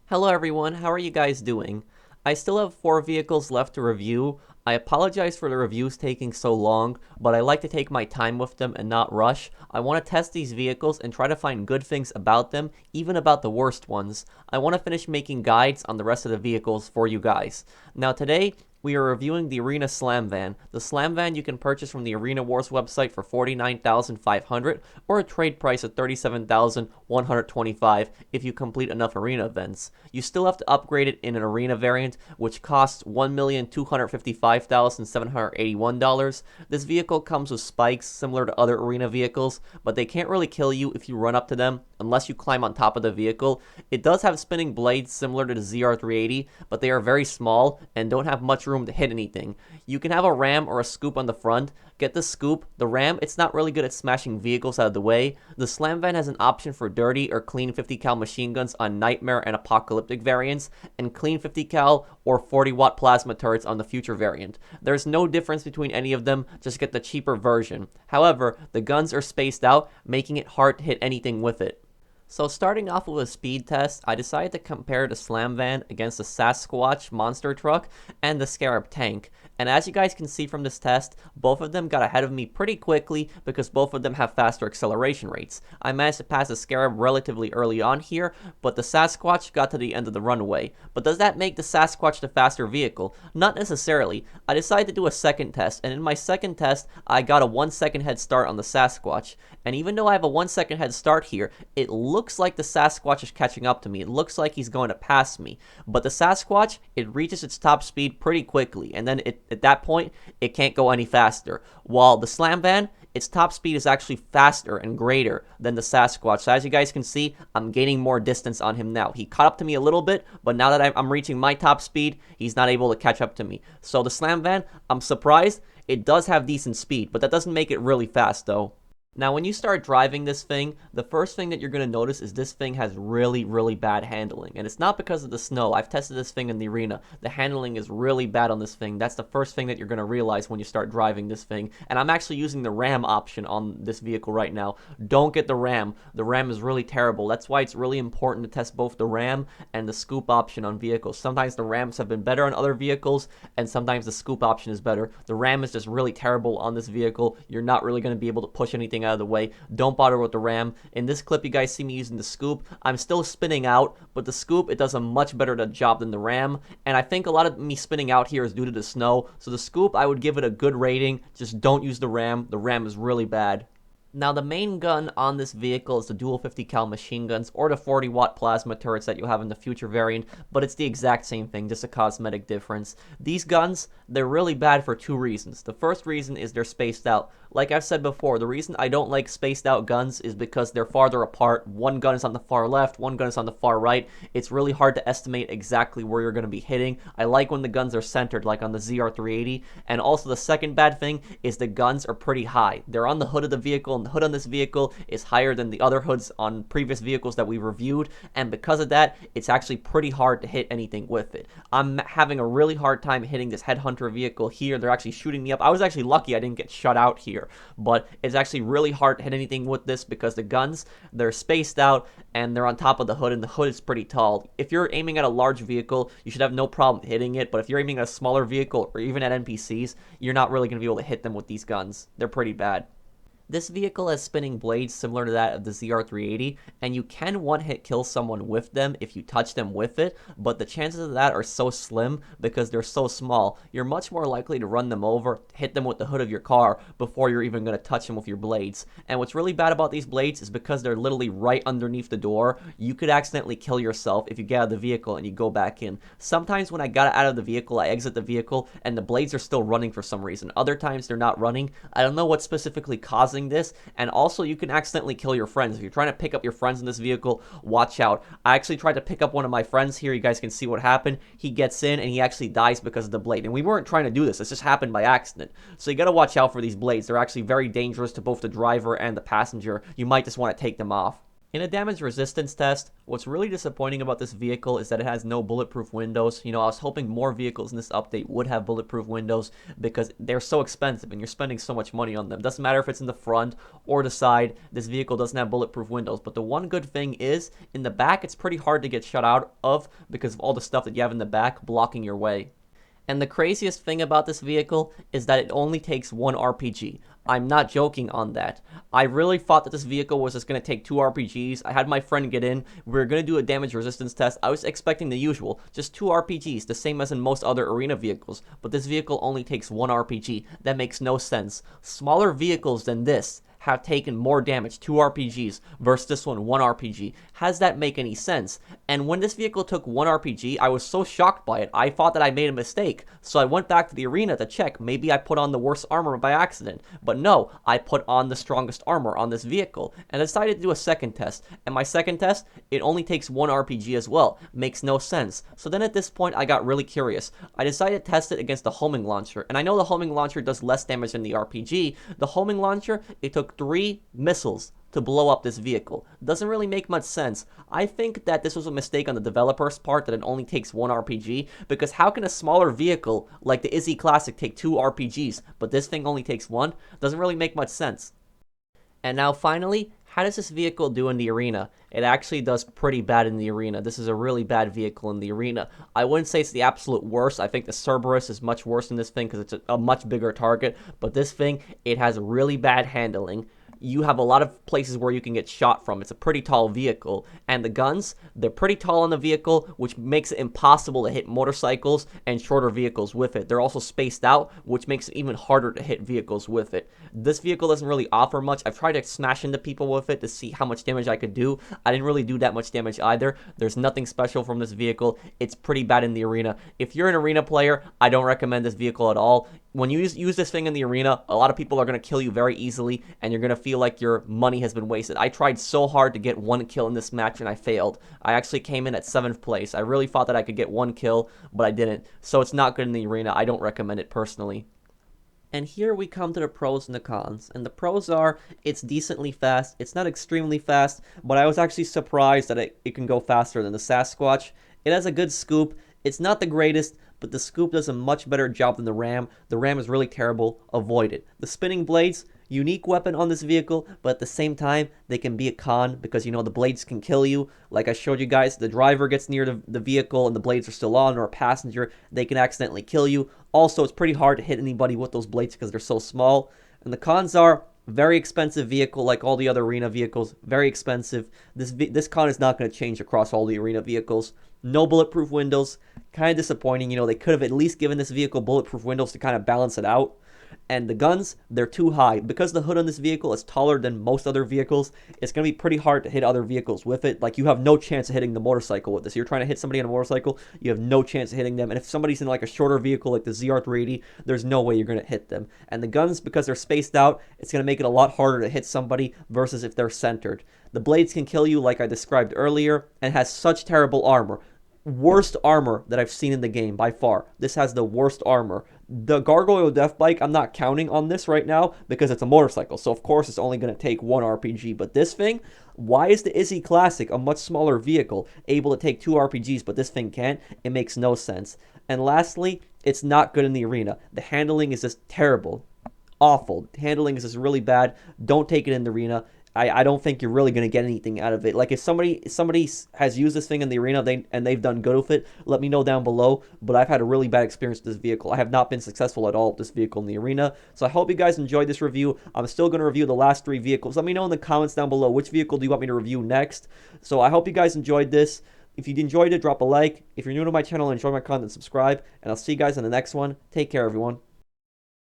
Hello everyone, how are you guys doing? I still have 4 vehicles left to review. I apologize for the reviews taking so long, but I like to take my time with them and not rush. I want to test these vehicles and try to find good things about them, even about the worst ones. I want to finish making guides on the rest of the vehicles for you guys. Now today, we are reviewing the Arena Slamvan. The Slamvan you can purchase from the Arena Wars website for $49,500 or a trade price of $37,125 if you complete enough arena events. You still have to upgrade it in an arena variant, which costs $1,255,781. This vehicle comes with spikes similar to other arena vehicles, but they can't really kill you if you run up to them unless you climb on top of the vehicle. It does have spinning blades similar to the ZR380, but they are very small and don't have much room to hit anything. You can have a ram or a scoop on the front. Get the scoop. The ram, it's not really good at smashing vehicles out of the way. The Slamvan has an option for dirty or clean 50 cal machine guns on Nightmare and Apocalyptic variants, and clean 50 cal or 40-watt plasma turrets on the future variant. There's no difference between any of them, just get the cheaper version. However, the guns are spaced out, making it hard to hit anything with it. So starting off with a speed test, I decided to compare the Slamvan against the Sasquatch monster truck and the Scarab tank. And as you guys can see from this test, both of them got ahead of me pretty quickly because both of them have faster acceleration rates. I managed to pass the Scarab relatively early on here, but the Sasquatch got to the end of the runway. But does that make the Sasquatch the faster vehicle? Not necessarily. I decided to do a second test, and in my second test, I got a 1 second head start on the Sasquatch. And even though I have a 1 second head start here, it looks like the Sasquatch is catching up to me. It looks like he's going to pass me. But the Sasquatch, it reaches its top speed pretty quickly, and then at that point, it can't go any faster. While the Slamvan, its top speed is actually faster and greater than the Sasquatch. So as you guys can see, I'm gaining more distance on him now. He caught up to me a little bit, but now that I'm reaching my top speed, he's not able to catch up to me. So the Slamvan, I'm surprised. It does have decent speed, but that doesn't make it really fast though. Now, when you start driving this thing, the first thing that you're going to notice is this thing has really, really bad handling. And it's not because of the snow. I've tested this thing in the arena. The handling is really bad on this thing. That's the first thing that you're going to realize when you start driving this thing. And I'm actually using the RAM option on this vehicle right now. Don't get the RAM. The RAM is really terrible. That's why it's really important to test both the RAM and the scoop option on vehicles. Sometimes the RAMs have been better on other vehicles, and sometimes the scoop option is better. The RAM is just really terrible on this vehicle. You're not really going to be able to push anything out of the way. Don't bother with the ram. In this clip, you guys see me using the scoop. I'm still spinning out, but the scoop, it does a much better job than the ram. And I think a lot of me spinning out here is due to the snow. So the scoop, I would give it a good rating. Just don't use the ram. The ram is really bad. Now, the main gun on this vehicle is the dual 50 cal machine guns or the 40-watt plasma turrets that you have in the future variant, but it's the exact same thing, just a cosmetic difference. These guns, they're really bad for 2 reasons. The first reason is they're spaced out. Like I've said before, the reason I don't like spaced out guns is because they're farther apart. One gun is on the far left, one gun is on the far right. It's really hard to estimate exactly where you're going to be hitting. I like when the guns are centered, like on the ZR380. And also the second bad thing is the guns are pretty high. They're on the hood of the vehicle, and the hood on this vehicle is higher than the other hoods on previous vehicles that we reviewed. And because of that, it's actually pretty hard to hit anything with it. I'm having a really hard time hitting this Headhunter vehicle here. They're actually shooting me up. I was actually lucky I didn't get shut out here. But it's actually really hard to hit anything with this because the guns, they're spaced out and they're on top of the hood, and the hood is pretty tall. If you're aiming at a large vehicle, you should have no problem hitting it, but if you're aiming at a smaller vehicle or even at NPCs, you're not really going to be able to hit them with these guns. They're pretty bad. This vehicle has spinning blades similar to that of the ZR380, and you can one-hit kill someone with them if you touch them with it, but the chances of that are so slim because they're so small. You're much more likely to run them over, hit them with the hood of your car before you're even going to touch them with your blades. And what's really bad about these blades is because they're literally right underneath the door, you could accidentally kill yourself if you get out of the vehicle and you go back in. Sometimes when I got out of the vehicle, I exit the vehicle and the blades are still running for some reason. Other times they're not running. I don't know what's specifically causing this, and also you can accidentally kill your friends. If you're trying to pick up your friends in this vehicle, watch out. I actually tried to pick up one of my friends here. You guys can see what happened. He gets in and he actually dies because of the blade, and we weren't trying to do this. This just happened by accident. So you gotta watch out for these blades. They're actually very dangerous to both the driver and the passenger. You might just want to take them off. In a damage resistance test, what's really disappointing about this vehicle is that it has no bulletproof windows. I was hoping more vehicles in this update would have bulletproof windows because they're so expensive and you're spending so much money on them. Doesn't matter if it's in the front or the side, this vehicle doesn't have bulletproof windows. But the one good thing is, in the back, it's pretty hard to get shot out of because of all the stuff that you have in the back blocking your way. And the craziest thing about this vehicle is that it only takes 1 RPG. I'm not joking on that. I really thought that this vehicle was just going to take 2 RPGs. I had my friend get in. We were going to do a damage resistance test. I was expecting the usual, just 2 RPGs, the same as in most other arena vehicles. But this vehicle only takes 1 RPG. That makes no sense. Smaller vehicles than this have taken more damage, 2 RPGs, versus this one, 1 RPG. How does that make any sense? And when this vehicle took 1 RPG, I was so shocked by it, I thought that I made a mistake. So I went back to the arena to check, maybe I put on the worst armor by accident. But no, I put on the strongest armor on this vehicle, and I decided to do a second test. And my second test, it only takes 1 RPG as well. Makes no sense. So then at this point, I got really curious. I decided to test it against the homing launcher, and I know the homing launcher does less damage than the RPG. The homing launcher, it took 3 missiles to blow up this vehicle. Doesn't really make much sense. I think that this was a mistake on the developer's part that it only takes 1 RPG, because how can a smaller vehicle like the Izzy Classic take 2 RPGs, but this thing only takes 1? Doesn't really make much sense. And now finally, how does this vehicle do in the arena? It actually does pretty bad in the arena. This is a really bad vehicle in the arena. I wouldn't say it's the absolute worst. I think the Cerberus is much worse than this thing because it's a much bigger target. But this thing, it has really bad handling. You have a lot of places where you can get shot from. It's a pretty tall vehicle. And the guns, they're pretty tall on the vehicle, which makes it impossible to hit motorcycles and shorter vehicles with it. They're also spaced out, which makes it even harder to hit vehicles with it. This vehicle doesn't really offer much. I've tried to smash into people with it to see how much damage I could do. I didn't really do that much damage either. There's nothing special from this vehicle. It's pretty bad in the arena. If you're an arena player, I don't recommend this vehicle at all. When you use this thing in the arena, a lot of people are going to kill you very easily, and you're going to feel like your money has been wasted. I tried so hard to get 1 kill in this match, and I failed. I actually came in at 7th place. I really thought that I could get 1 kill, but I didn't. So it's not good in the arena. I don't recommend it personally. And here we come to the pros and the cons. And the pros are, it's decently fast. It's not extremely fast, but I was actually surprised that it can go faster than the Sasquatch. It has a good scoop. It's not the greatest, but the scoop does a much better job than the ram. The ram is really terrible. Avoid it. The spinning blades, unique weapon on this vehicle, but at the same time, they can be a con because, the blades can kill you. Like I showed you guys, the driver gets near the vehicle and the blades are still on, or a passenger, they can accidentally kill you. Also, it's pretty hard to hit anybody with those blades because they're so small. And the cons are, very expensive vehicle like all the other arena vehicles. Very expensive. This con is not going to change across all the arena vehicles. No bulletproof windows. Kind of disappointing. They could have at least given this vehicle bulletproof windows to kind of balance it out. And the guns, they're too high. Because the hood on this vehicle is taller than most other vehicles, it's going to be pretty hard to hit other vehicles with it. Like, you have no chance of hitting the motorcycle with this. You're trying to hit somebody on a motorcycle, you have no chance of hitting them. And if somebody's in like a shorter vehicle like the ZR380, there's no way you're going to hit them. And the guns, because they're spaced out, it's going to make it a lot harder to hit somebody versus if they're centered. The blades can kill you like I described earlier, and has such terrible armor. Worst armor that I've seen in the game by far. This has the worst armor. The Gargoyle Death Bike, I'm not counting on this right now because it's a motorcycle. So of course it's only going to take 1 RPG. But this thing, why is the Izzy Classic, a much smaller vehicle, able to take 2 RPGs but this thing can't? It makes no sense. And lastly, it's not good in the arena. The handling is just terrible. Awful. Handling is just really bad. Don't take it in the arena. I don't think you're really going to get anything out of it. Like, if somebody has used this thing in the arena and they've done good with it, let me know down below. But I've had a really bad experience with this vehicle. I have not been successful at all with this vehicle in the arena. So I hope you guys enjoyed this review. I'm still going to review the last 3 vehicles. Let me know in the comments down below which vehicle do you want me to review next. So I hope you guys enjoyed this. If you enjoyed it, drop a like. If you're new to my channel and enjoy my content, subscribe. And I'll see you guys in the next one. Take care, everyone.